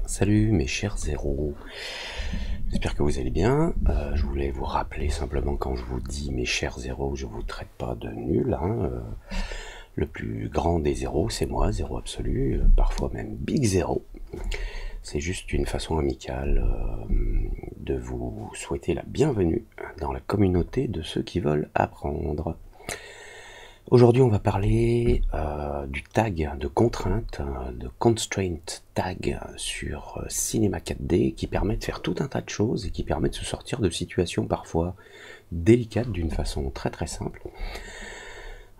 Salut mes chers zéros, j'espère que vous allez bien. Je voulais vous rappeler simplement, quand je vous dis mes chers zéros, je vous traite pas de nul. Le plus grand des zéros, c'est moi, zéro absolu, parfois même big zéro. C'est juste une façon amicale de vous souhaiter la bienvenue dans la communauté de ceux qui veulent apprendre. Aujourd'hui, on va parler du tag de contrainte, de constraint tag sur Cinema 4D, qui permet de faire tout un tas de choses et qui permet de se sortir de situations parfois délicates d'une façon très très simple.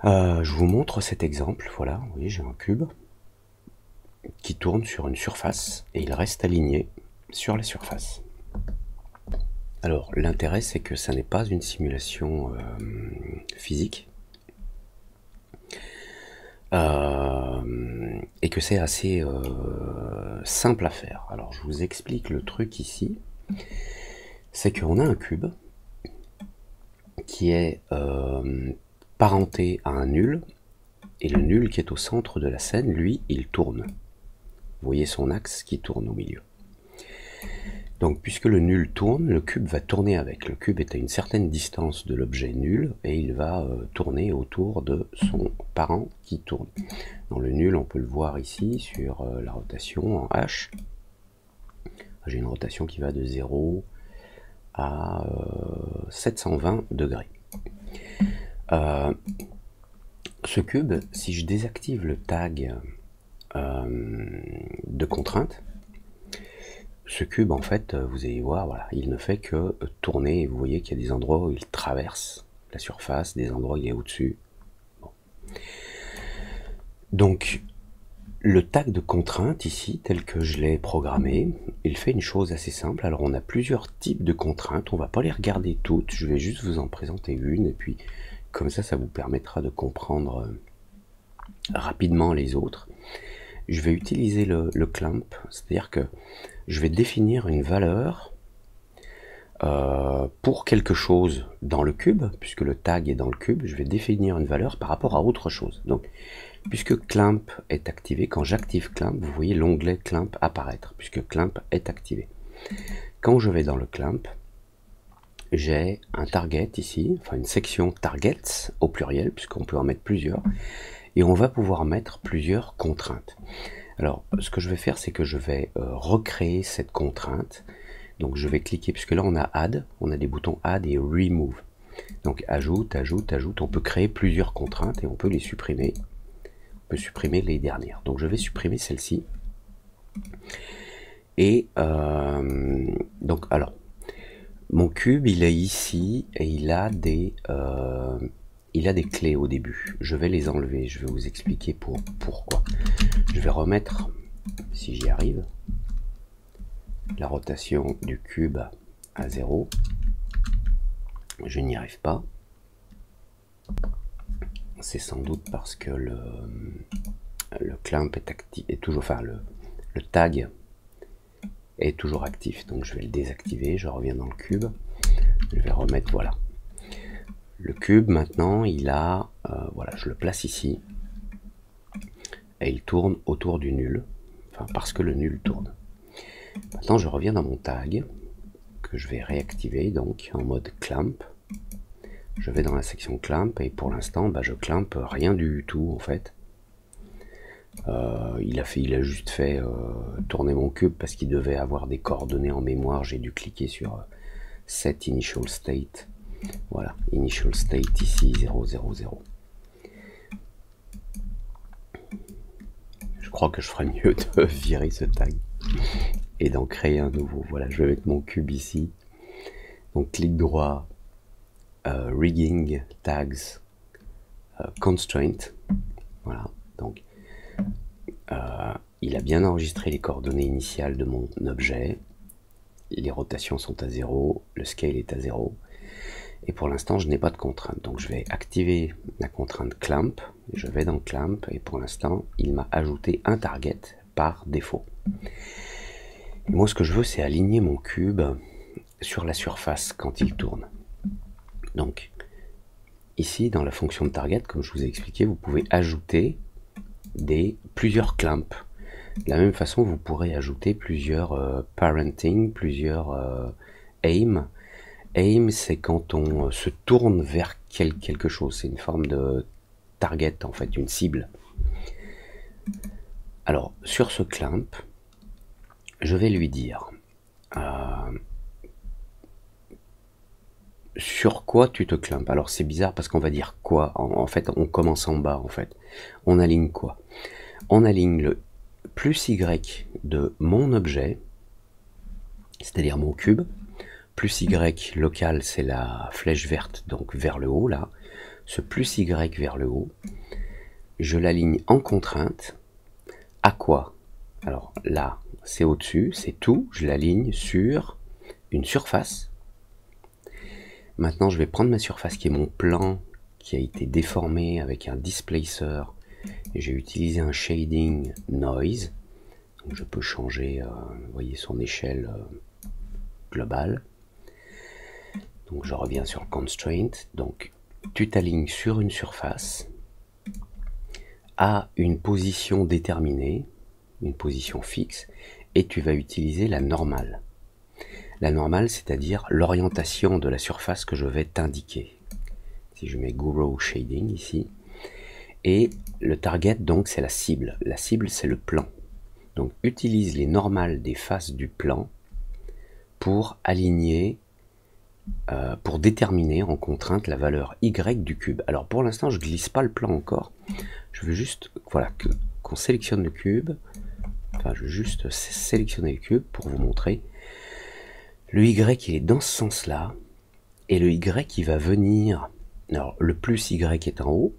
Je vous montre cet exemple. Voilà, vous voyez, j'ai un cube qui tourne sur une surface et il reste aligné sur la surface. Alors, l'intérêt, c'est que ça n'est pas une simulation physique. Et que c'est assez simple à faire. Alors je vous explique le truc ici. C'est qu'on a un cube qui est parenté à un nul, et le nul qui est au centre de la scène, lui, il tourne. Vous voyez son axe qui tourne au milieu. Donc puisque le nul tourne, le cube va tourner avec. Le cube est à une certaine distance de l'objet nul et il va tourner autour de son parent qui tourne. Dans le nul, on peut le voir ici sur la rotation en H. J'ai une rotation qui va de 0 à 720 degrés. Ce cube, si je désactive le tag de contrainte, ce cube, en fait, vous allez voir, voilà, il ne fait que tourner, et vous voyez qu'il y a des endroits où il traverse la surface, des endroits où il est au-dessus. Bon. Donc, le tag de contrainte ici, tel que je l'ai programmé, il fait une chose assez simple. Alors, on a plusieurs types de contraintes, on ne va pas les regarder toutes, je vais juste vous en présenter une, et puis, comme ça vous permettra de comprendre rapidement les autres. Je vais utiliser le clamp, c'est-à-dire que je vais définir une valeur pour quelque chose dans le cube, puisque le tag est dans le cube, je vais définir une valeur par rapport à autre chose. Donc, puisque clamp est activé, quand j'active clamp, vous voyez l'onglet clamp apparaître, puisque clamp est activé. Quand je vais dans le clamp, j'ai un target ici, enfin une section targets au pluriel, puisqu'on peut en mettre plusieurs, et on va pouvoir mettre plusieurs contraintes. Alors, ce que je vais faire, c'est que je vais recréer cette contrainte. Donc, je vais cliquer, puisque là, on a Add, on a des boutons Add et Remove. Donc, ajoute, ajoute, ajoute. On peut créer plusieurs contraintes et on peut les supprimer. On peut supprimer les dernières. Donc, je vais supprimer celle-ci. Et donc, alors, mon cube, il est ici et il a des clés au début. Je vais les enlever. Je vais vous expliquer pourquoi. Je vais remettre, si j'y arrive, la rotation du cube à 0. Je n'y arrive pas. C'est sans doute parce que le clamp est actif, est toujours, enfin le tag est toujours actif. Donc je vais le désactiver. Je reviens dans le cube. Je vais remettre, voilà. Le cube maintenant, il a, voilà, je le place ici. Et il tourne autour du nul, enfin parce que le nul tourne. Maintenant je reviens dans mon tag, que je vais réactiver donc en mode clamp. Je vais dans la section clamp et pour l'instant je clamp rien du tout en fait. Il a juste fait tourner mon cube parce qu'il devait avoir des coordonnées en mémoire. J'ai dû cliquer sur set initial state. Voilà, initial state ici 0, 0, 0. Je crois que je ferais mieux de virer ce tag et d'en créer un nouveau. Voilà, je vais mettre mon cube ici. Donc clic droit, rigging, tags, constraint. Voilà, donc il a bien enregistré les coordonnées initiales de mon objet. Les rotations sont à 0, le scale est à 0. Et pour l'instant, je n'ai pas de contrainte. Donc je vais activer la contrainte clamp. Je vais dans clamp et pour l'instant, il m'a ajouté un target par défaut. Et moi, ce que je veux, c'est aligner mon cube sur la surface quand il tourne. Donc, ici, dans la fonction de target, comme je vous ai expliqué, vous pouvez ajouter plusieurs clamps. De la même façon, vous pourrez ajouter plusieurs parenting, plusieurs aim. Aim, c'est quand on se tourne vers quelque chose. C'est une forme de target, en fait, une cible. Alors, sur ce clamp, je vais lui dire sur quoi tu te clampes. Alors, c'est bizarre parce qu'on va dire quoi. En fait, on commence en bas, en fait. On aligne quoi? On aligne le plus Y de mon objet, c'est-à-dire mon cube. Plus Y local, c'est la flèche verte, donc vers le haut, là. Ce plus Y vers le haut, je l'aligne en contrainte. À quoi? Alors là, c'est au-dessus, c'est tout. Je l'aligne sur une surface. Maintenant, je vais prendre ma surface qui est mon plan, qui a été déformé avec un displacer. Et j'ai utilisé un shading noise. Donc je peux changer, vous voyez, son échelle globale. Donc je reviens sur constraint. Donc tu t'alignes sur une surface à une position déterminée, une position fixe, et tu vas utiliser la normale. La normale, c'est-à-dire l'orientation de la surface que je vais t'indiquer. Si je mets Guru Shading ici, et le target, donc, c'est la cible. La cible, c'est le plan. Donc utilise les normales des faces du plan pour aligner, pour déterminer en contrainte la valeur Y du cube. Alors pour l'instant, je glisse pas le plan encore. Je veux juste, voilà, qu'on sélectionne le cube. Enfin, je veux juste sélectionner le cube pour vous montrer. Le Y, il est dans ce sens-là. Et le Y, il va venir... Alors, le plus Y est en haut,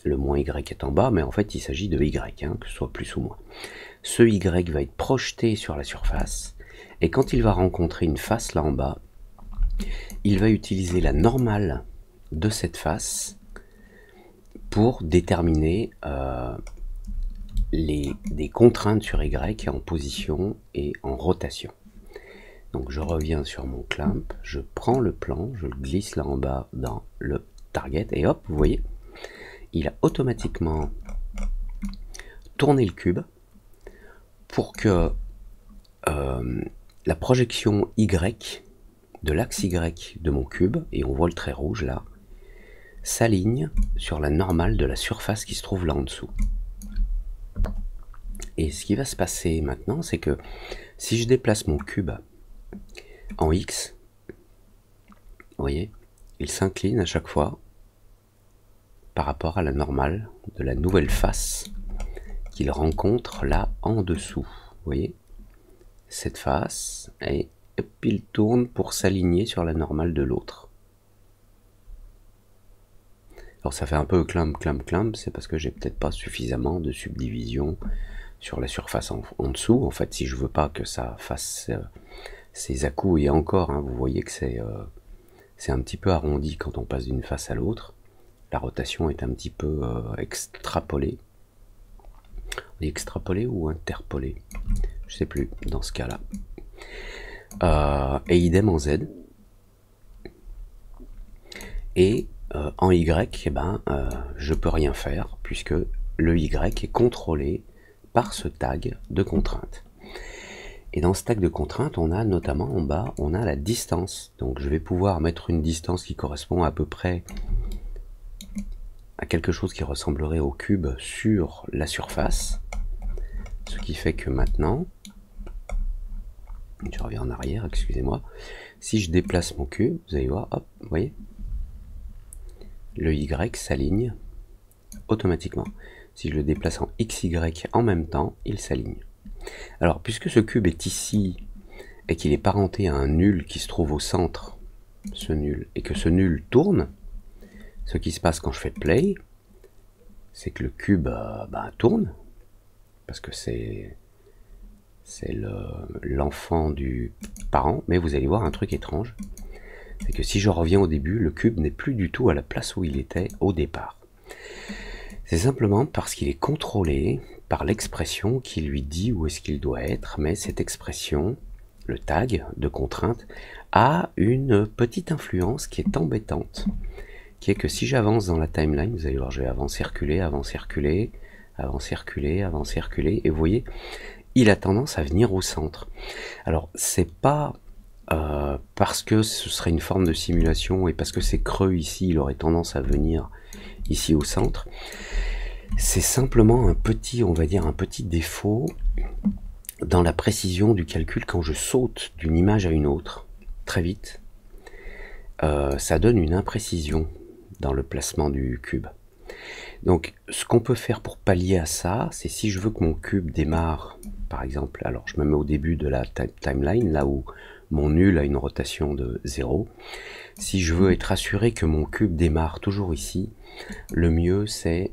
le moins Y est en bas, mais en fait, il s'agit de Y, hein, que ce soit plus ou moins. Ce Y va être projeté sur la surface. Et quand il va rencontrer une face là en bas, il va utiliser la normale de cette face pour déterminer des contraintes sur Y en position et en rotation. Donc je reviens sur mon clamp, je prends le plan, je le glisse là en bas dans le target et hop, vous voyez, il a automatiquement tourné le cube pour que la projection Y de l'axe Y de mon cube, et on voit le trait rouge là, s'aligne sur la normale de la surface qui se trouve là en dessous. Et ce qui va se passer maintenant, c'est que si je déplace mon cube en X, vous voyez, il s'incline à chaque fois par rapport à la normale de la nouvelle face qu'il rencontre là en dessous. Vous voyez, cette face, et puis il tourne pour s'aligner sur la normale de l'autre. Alors ça fait un peu clamp, c'est parce que j'ai peut-être pas suffisamment de subdivision sur la surface en dessous. En fait, si je veux pas que ça fasse ces à-coups, et encore, hein, vous voyez que c'est un petit peu arrondi quand on passe d'une face à l'autre. La rotation est un petit peu extrapolée. On dit extrapolée ou interpolée? Je sais plus dans ce cas-là. Et idem en Z. Et en Y, eh ben, je peux rien faire puisque le Y est contrôlé par ce tag de contrainte. Et dans ce tag de contrainte, on a notamment en bas, on a la distance. Donc je vais pouvoir mettre une distance qui correspond à peu près à quelque chose qui ressemblerait au cube sur la surface. Ce qui fait que maintenant, je reviens en arrière, excusez-moi, si je déplace mon cube, vous allez voir, hop, vous voyez, le Y s'aligne automatiquement. Si je le déplace en XY en même temps, il s'aligne. Alors, puisque ce cube est ici, et qu'il est parenté à un nul qui se trouve au centre, ce nul, et que ce nul tourne, ce qui se passe quand je fais play, c'est que le cube tourne, parce que c'est l'enfant du parent, mais vous allez voir un truc étrange, c'est que si je reviens au début, le cube n'est plus du tout à la place où il était au départ. C'est simplement parce qu'il est contrôlé par l'expression qui lui dit où est-ce qu'il doit être, mais cette expression, le tag de contrainte, a une petite influence qui est embêtante, qui est que si j'avance dans la timeline, vous allez voir, je vais avant circuler, avant circuler, avant circuler, avant circuler, et vous voyez, il a tendance à venir au centre. Alors c'est pas parce que ce serait une forme de simulation et parce que c'est creux ici, il aurait tendance à venir ici au centre. C'est simplement un petit, on va dire, un petit défaut dans la précision du calcul quand je saute d'une image à une autre, très vite. Ça donne une imprécision dans le placement du cube. Donc ce qu'on peut faire pour pallier à ça, c'est si je veux que mon cube démarre, par exemple, alors je me mets au début de la timeline, là où mon nul a une rotation de 0. Si je veux être assuré que mon cube démarre toujours ici, le mieux c'est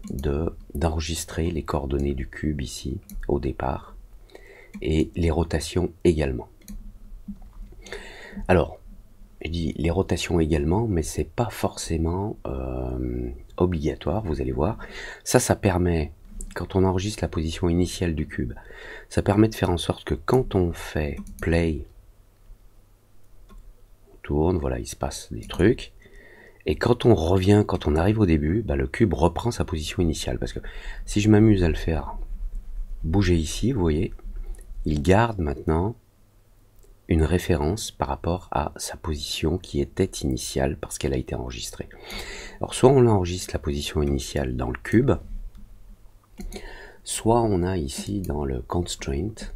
d'enregistrer les coordonnées du cube ici, au départ, et les rotations également. Alors, je dis les rotations également, mais c'est pas forcément obligatoire, vous allez voir. Ça permet, quand on enregistre la position initiale du cube, ça permet de faire en sorte que quand on fait play, on tourne, voilà, il se passe des trucs, et quand on revient, quand on arrive au début, bah, le cube reprend sa position initiale, parce que si je m'amuse à le faire bouger ici, vous voyez, il garde maintenant une référence par rapport à sa position qui était initiale parce qu'elle a été enregistrée. Alors soit on enregistre la position initiale dans le cube, soit on a ici dans le constraint,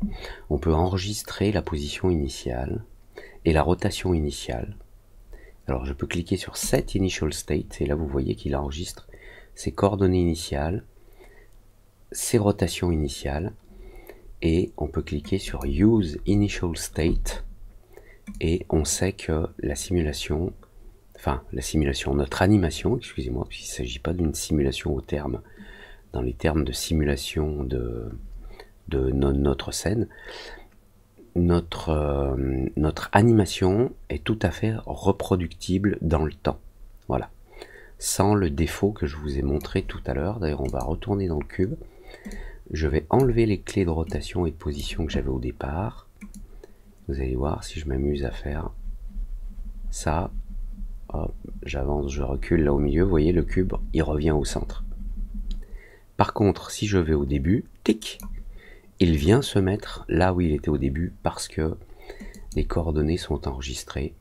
on peut enregistrer la position initiale et la rotation initiale. Alors je peux cliquer sur Set Initial State et là vous voyez qu'il enregistre ses coordonnées initiales, ses rotations initiales, et on peut cliquer sur Use Initial State et on sait que la simulation, notre animation, excusez-moi, puisqu'il ne s'agit pas d'une simulation dans les termes de simulation de notre scène, notre animation est tout à fait reproductible dans le temps. Voilà. Sans le défaut que je vous ai montré tout à l'heure. D'ailleurs, on va retourner dans le cube. Je vais enlever les clés de rotation et de position que j'avais au départ. Vous allez voir si je m'amuse à faire ça. Hop, j'avance, je recule là au milieu. Vous voyez, le cube, il revient au centre. Par contre, si je vais au début, tic, il vient se mettre là où il était au début parce que les coordonnées sont enregistrées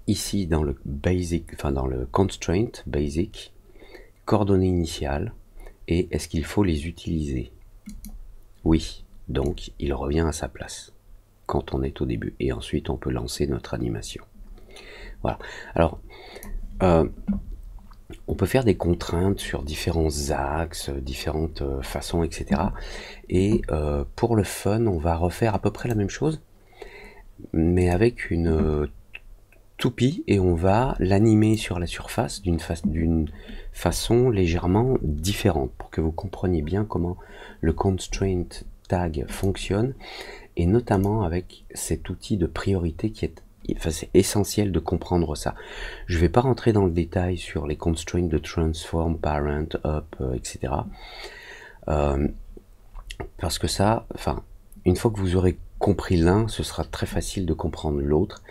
ici dans le basic, enfin dans le constraint basic, coordonnées initiales, et est-ce qu'il faut les utiliser? Oui, donc il revient à sa place quand on est au début, et ensuite on peut lancer notre animation. Voilà. Alors, on peut faire des contraintes sur différents axes, différentes façons, etc. Et pour le fun, on va refaire à peu près la même chose, mais avec une toupie, et on va l'animer sur la surface d'une façon légèrement différente, pour que vous compreniez bien comment le constraint tag fonctionne, et notamment avec cet outil de priorité qui est, enfin, c'est essentiel de comprendre ça. Je ne vais pas rentrer dans le détail sur les constraints de transform, parent, up, etc. Parce que ça, enfin, une fois que vous aurez compris l'un, ce sera très facile de comprendre l'autre,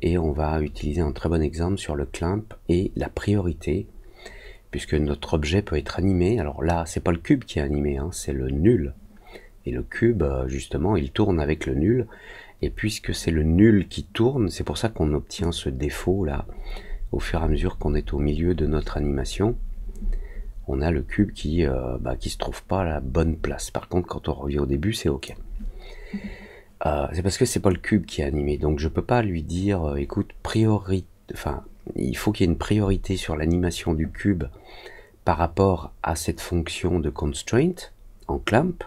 et on va utiliser un très bon exemple sur le clamp et la priorité, puisque notre objet peut être animé. Alors là, c'est pas le cube qui est animé, hein, c'est le nul. Et le cube, justement, il tourne avec le nul. Et puisque c'est le nul qui tourne, c'est pour ça qu'on obtient ce défaut-là. Au fur et à mesure qu'on est au milieu de notre animation, on a le cube qui se trouve pas à la bonne place. Par contre, quand on revient au début, c'est OK. C'est parce que c'est pas le cube qui est animé. Donc je peux pas lui dire, écoute, il faut qu'il y ait une priorité sur l'animation du cube par rapport à cette fonction de constraint en clamp.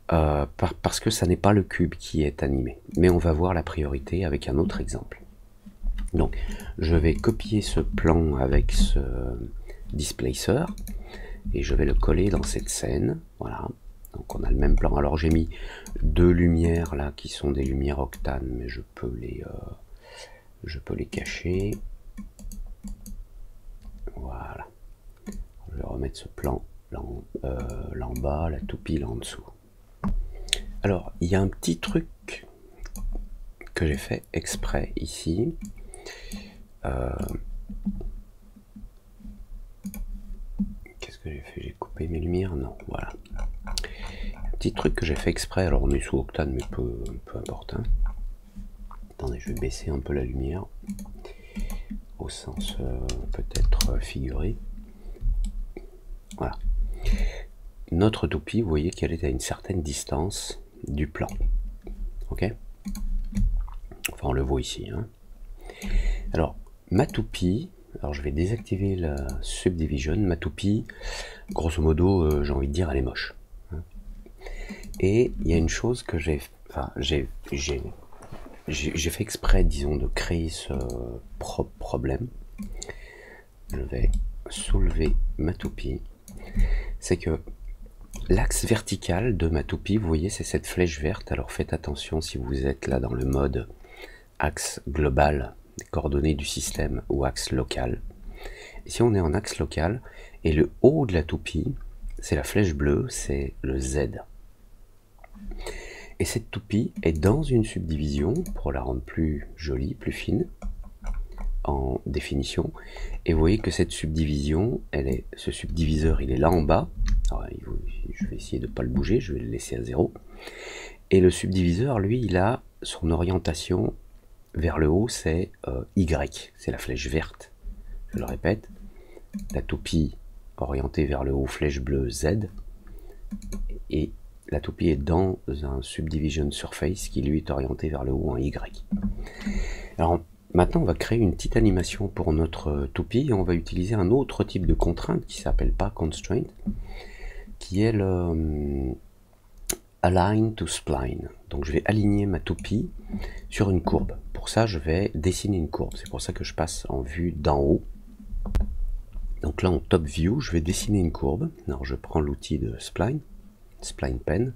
Parce que ça n'est pas le cube qui est animé, mais on va voir la priorité avec un autre exemple. Donc je vais copier ce plan avec ce displacer et je vais le coller dans cette scène. Voilà, donc on a le même plan. Alors j'ai mis deux lumières là qui sont des lumières octane, mais je peux les cacher. Voilà, je vais remettre ce plan là en bas, la toupie là en dessous. Alors, il y a un petit truc que j'ai fait exprès ici. Qu'est-ce que j'ai fait? J'ai coupé mes lumières? Non, voilà. petit truc que j'ai fait exprès, alors on est sous Octane, mais peu importe. Hein. Attendez, je vais baisser un peu la lumière, au sens peut-être figuré. Voilà. Notre toupie, vous voyez qu'elle est à une certaine distance du plan. Ok? Enfin, on le voit ici. Hein. Alors, ma toupie, alors je vais désactiver la subdivision. Ma toupie, grosso modo, j'ai envie de dire, elle est moche. Hein. Et il y a une chose que j'ai fait exprès, disons, de créer ce problème. Je vais soulever ma toupie. C'est que l'axe vertical de ma toupie, vous voyez, c'est cette flèche verte. Alors faites attention si vous êtes là dans le mode axe global, des coordonnées du système, ou axe local. Et si on est en axe local, et le haut de la toupie, c'est la flèche bleue, c'est le Z. Et cette toupie est dans une subdivision, pour la rendre plus jolie, plus fine, en définition. Et vous voyez que cette subdivision, ce subdiviseur, il est là en bas. Alors, je vais essayer de ne pas le bouger, je vais le laisser à 0. Et le subdiviseur, lui, il a son orientation vers le haut, c'est Y, c'est la flèche verte. Je le répète, la toupie orientée vers le haut, flèche bleue Z, et la toupie est dans un subdivision surface qui lui est orienté vers le haut en Y. Alors maintenant on va créer une petite animation pour notre toupie et on va utiliser un autre type de contrainte qui s'appelle pas constraint, qui est le align to spline. Donc je vais aligner ma toupie sur une courbe. Pour ça je vais dessiner une courbe, c'est pour ça que je passe en vue d'en haut. Donc là en top view je vais dessiner une courbe. Alors je prends l'outil de spline pen,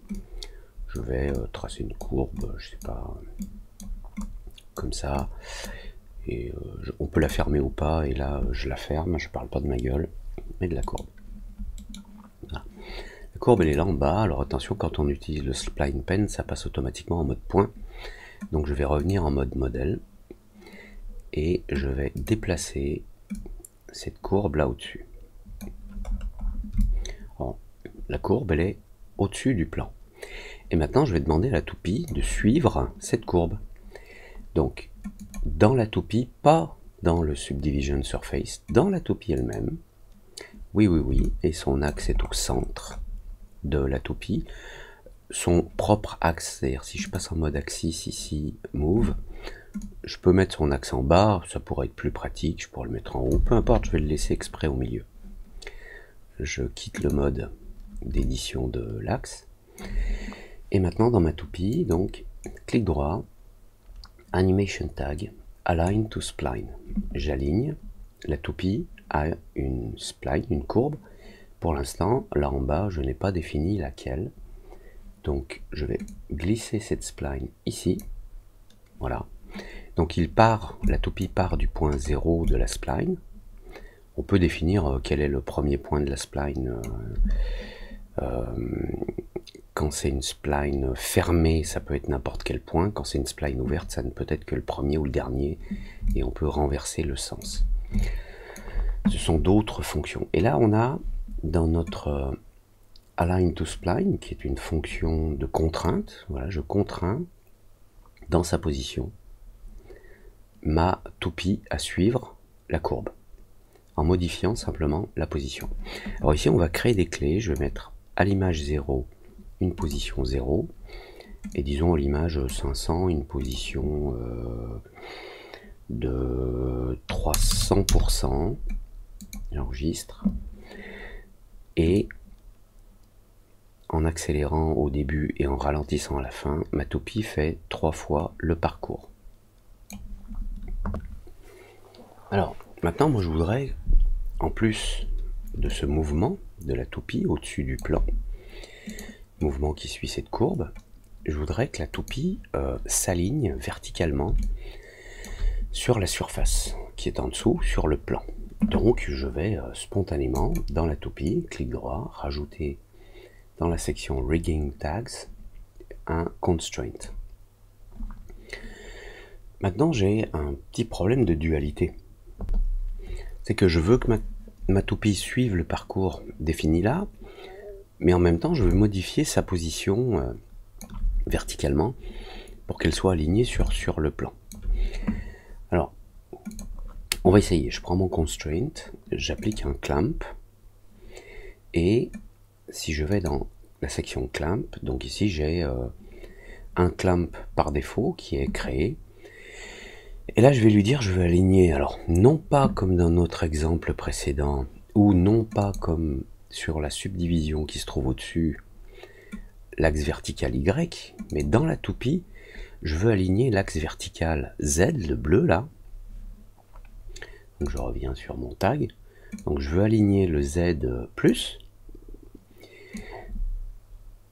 je vais tracer une courbe, je sais pas, comme ça, et on peut la fermer ou pas, et là je la ferme, je parle pas de ma gueule, mais de la courbe. Voilà. La courbe elle est là en bas, alors attention, quand on utilise le spline pen, ça passe automatiquement en mode point, donc je vais revenir en mode modèle, et je vais déplacer cette courbe là au-dessus. La courbe elle est au-dessus du plan. Et maintenant, je vais demander à la toupie de suivre cette courbe. Donc, dans la toupie, pas dans le subdivision surface, dans la toupie elle-même. Oui, et son axe est au centre de la toupie. Son propre axe, c'est-à-dire si je passe en mode axis ici, move, je peux mettre son axe en bas, ça pourrait être plus pratique, je pourrais le mettre en haut, peu importe, je vais le laisser exprès au milieu. Je quitte le mode d'édition de l'axe. Et maintenant dans ma toupie, donc clic droit, animation tag, align to spline. J'aligne la toupie à une spline, une courbe. Pour l'instant, là en bas, je n'ai pas défini laquelle. Donc je vais glisser cette spline ici. Voilà. Donc la toupie part du point 0 de la spline. On peut définir quel est le premier point de la spline. Quand c'est une spline fermée, ça peut être n'importe quel point. Quand c'est une spline ouverte, ça ne peut être que le premier ou le dernier. Et on peut renverser le sens. Ce sont d'autres fonctions. Et là, on a dans notre align to spline, qui est une fonction de contrainte. Voilà, je contrains dans sa position ma toupie à suivre la courbe, en modifiant simplement la position. Alors ici, on va créer des clés. Je vais mettre à l'image 0 une position 0, et disons à l'image 500 une position de 300%. J'enregistre, et en accélérant au début et en ralentissant à la fin, ma toupie fait 3 fois le parcours. Alors maintenant, moi je voudrais, en plus de ce mouvement de la toupie au-dessus du plan, mouvement qui suit cette courbe, je voudrais que la toupie s'aligne verticalement sur la surface qui est en dessous, sur le plan. Donc je vais spontanément dans la toupie, clic droit, rajouter dans la section rigging tags un constraint. Maintenant j'ai un petit problème de dualité. C'est que je veux que ma toupie suive le parcours défini là, mais en même temps, je veux modifier sa position verticalement pour qu'elle soit alignée sur le plan. Alors, on va essayer. Je prends mon constraint, j'applique un clamp, et si je vais dans la section clamp, donc ici j'ai un clamp par défaut qui est créé, et là je vais lui dire je veux aligner, alors non pas comme dans notre exemple précédent, ou non pas comme sur la subdivision qui se trouve au-dessus, l'axe vertical Y, mais dans la toupie, je veux aligner l'axe vertical Z, le bleu là. Donc je reviens sur mon tag. Donc je veux aligner le Z plus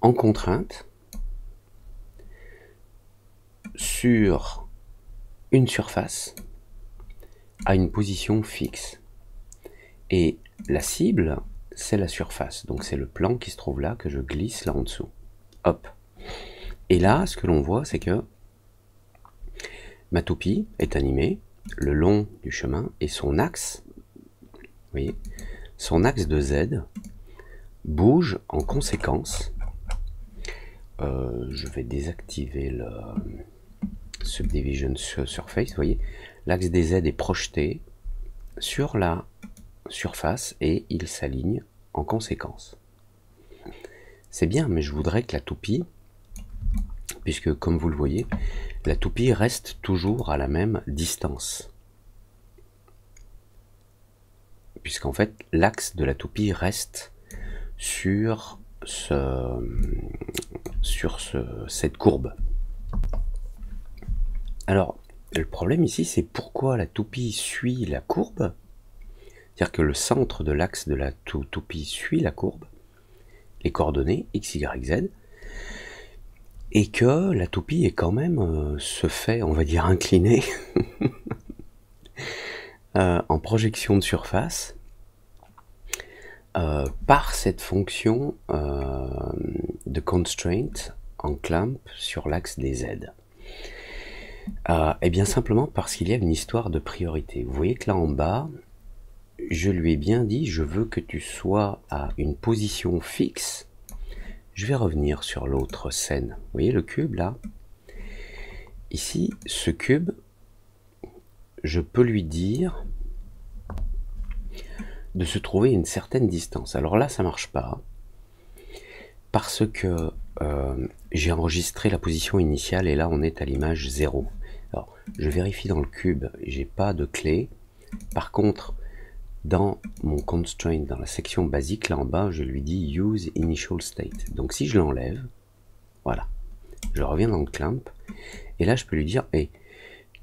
en contrainte sur une surface à une position fixe. Et la cible, c'est la surface. Donc c'est le plan qui se trouve là que je glisse là en dessous. Hop. Et là, ce que l'on voit, c'est que ma toupie est animée le long du chemin et son axe, vous voyez, son axe de Z bouge en conséquence. Je vais désactiver le Subdivision Surface. Vous voyez, l'axe des Z est projeté sur la surface et il s'aligne en conséquence. C'est bien, mais je voudrais que la toupie, puisque comme vous le voyez, la toupie reste toujours à la même distance. Puisqu'en fait, l'axe de la toupie reste sur cette courbe. Alors, le problème ici, c'est pourquoi la toupie suit la courbe. C'est-à-dire que le centre de l'axe de la toupie suit la courbe, les coordonnées x, y, z, et que la toupie est quand même se fait, on va dire, incliner en projection de surface par cette fonction de constraint en clamp sur l'axe des Z. Et bien simplement parce qu'il y a une histoire de priorité. Vous voyez que là en bas, je lui ai bien dit, je veux que tu sois à une position fixe. Je vais revenir sur l'autre scène. Vous voyez le cube là? Ici, ce cube, je peux lui dire de se trouver à une certaine distance. Alors là, ça marche pas parce que j'ai enregistré la position initiale et là, on est à l'image 0. Alors, je vérifie dans le cube, j'ai pas de clé. Par contre, dans mon constraint, dans la section basique, là en bas, je lui dis Use Initial State. Donc si je l'enlève, voilà, je reviens dans le clamp, et là je peux lui dire, hey,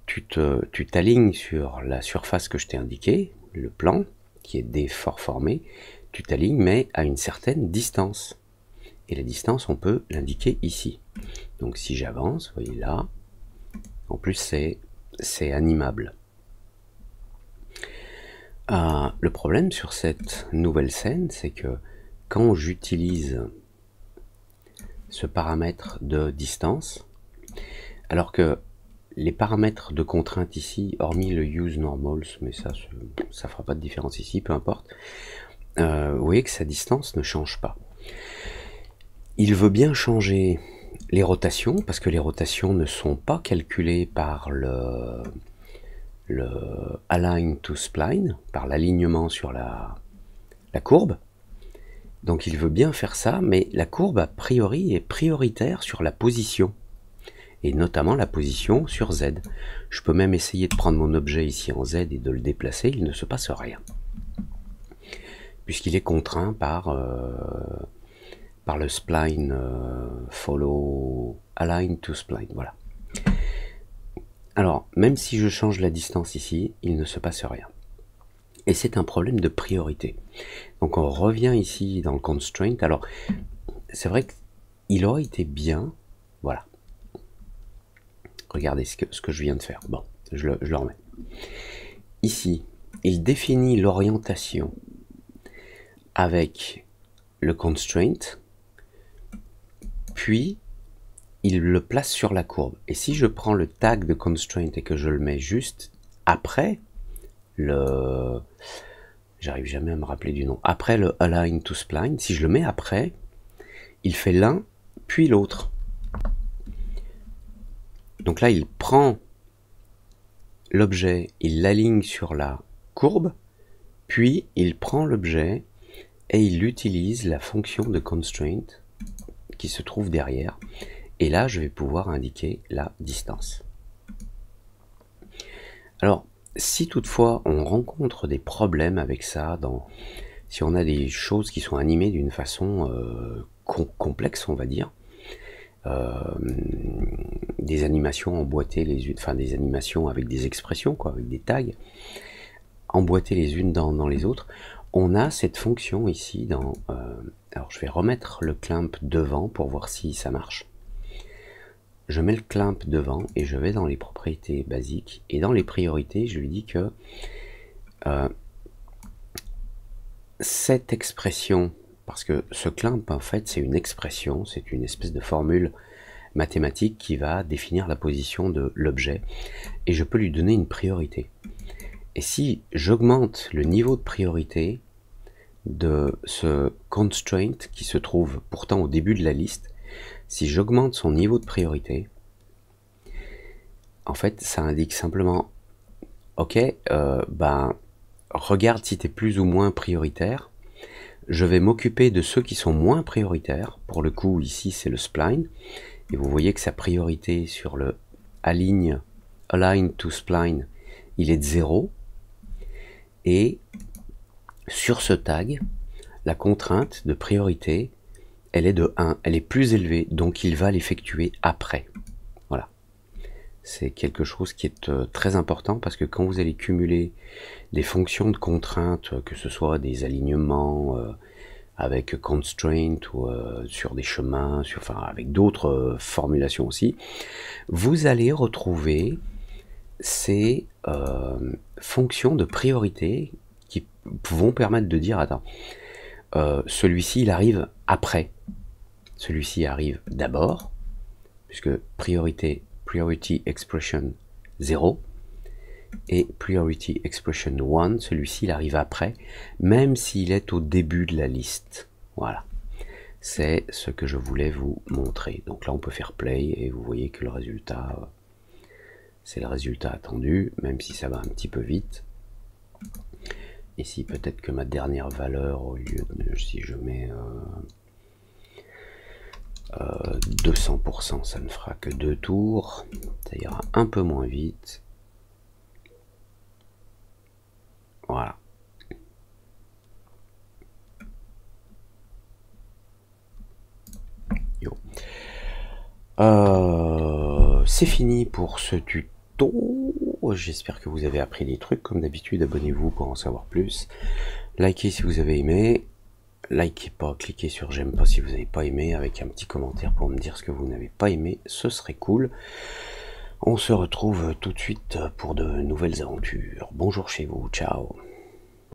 tu t'alignes sur la surface que je t'ai indiquée, le plan, qui est déformé, tu t'alignes, mais à une certaine distance. Et la distance, on peut l'indiquer ici. Donc si j'avance, vous voyez là, en plus c'est animable. Le problème sur cette nouvelle scène, c'est que quand j'utilise ce paramètre de distance, alors que les paramètres de contrainte ici, hormis le use normals, mais ça fera pas de différence ici, peu importe, vous voyez que sa distance ne change pas. Il veut bien changer les rotations, parce que les rotations ne sont pas calculées par le align to spline, par l'alignement sur la courbe. Donc il veut bien faire ça, mais la courbe a priori est prioritaire sur la position, et notamment la position sur Z. Je peux même essayer de prendre mon objet ici en Z et de le déplacer, il ne se passe rien, puisqu'il est contraint par le spline follow align to spline. Voilà. Alors, même si je change la distance ici, il ne se passe rien. Et c'est un problème de priorité. Donc on revient ici dans le constraint. Alors, c'est vrai qu'il aurait été bien, voilà. Regardez ce que je viens de faire. Bon, je le remets. Ici, il définit l'orientation avec le constraint, puis il le place sur la courbe. Et si je prends le tag de constraint et que je le mets juste après j'arrive jamais à me rappeler du nom, après le align to spline, si je le mets après, il fait l'un, puis l'autre. Donc là, il prend l'objet, il l'aligne sur la courbe, puis il prend l'objet et il utilise la fonction de constraint qui se trouve derrière. Et là, je vais pouvoir indiquer la distance. Alors, si toutefois on rencontre des problèmes avec ça, si on a des choses qui sont animées d'une façon complexe, on va dire, des animations emboîtées les unes, enfin des animations avec des expressions, quoi, avec des tags, emboîtées les unes dans les autres, on a cette fonction ici alors je vais remettre le clamp devant pour voir si ça marche. Je mets le clamp devant et je vais dans les propriétés basiques, et dans les priorités je lui dis que cette expression, parce que ce clamp en fait c'est une expression, c'est une espèce de formule mathématique qui va définir la position de l'objet, et je peux lui donner une priorité. Et si j'augmente le niveau de priorité de ce constraint qui se trouve pourtant au début de la liste, si j'augmente son niveau de priorité, en fait ça indique simplement ok, regarde si tu es plus ou moins prioritaire, je vais m'occuper de ceux qui sont moins prioritaires. Pour le coup ici c'est le spline, et vous voyez que sa priorité sur le align to spline, il est de 0, et sur ce tag, la contrainte de priorité, elle est de 1, elle est plus élevée, donc il va l'effectuer après. Voilà. C'est quelque chose qui est très important, parce que quand vous allez cumuler des fonctions de contrainte, que ce soit des alignements avec constraint ou sur des chemins, enfin avec d'autres formulations aussi, vous allez retrouver ces fonctions de priorité qui vont permettre de dire attends, celui-ci il arrive après, celui-ci arrive d'abord, puisque priority expression 0, et priority expression 1, celui-ci il arrive après, même s'il est au début de la liste. Voilà, c'est ce que je voulais vous montrer. Donc là on peut faire play et vous voyez que le résultat, c'est le résultat attendu, même si ça va un petit peu vite. Ici peut-être que ma dernière valeur, au lieu de, si je mets 200%, ça ne fera que 2 tours, ça ira un peu moins vite. Voilà. C'est fini pour ce tuto. J'espère que vous avez appris des trucs. Comme d'habitude, abonnez-vous pour en savoir plus. Likez si vous avez aimé. Likez pas, cliquez sur j'aime pas si vous n'avez pas aimé, avec un petit commentaire pour me dire ce que vous n'avez pas aimé. Ce serait cool. On se retrouve tout de suite pour de nouvelles aventures. Bonjour chez vous. Ciao.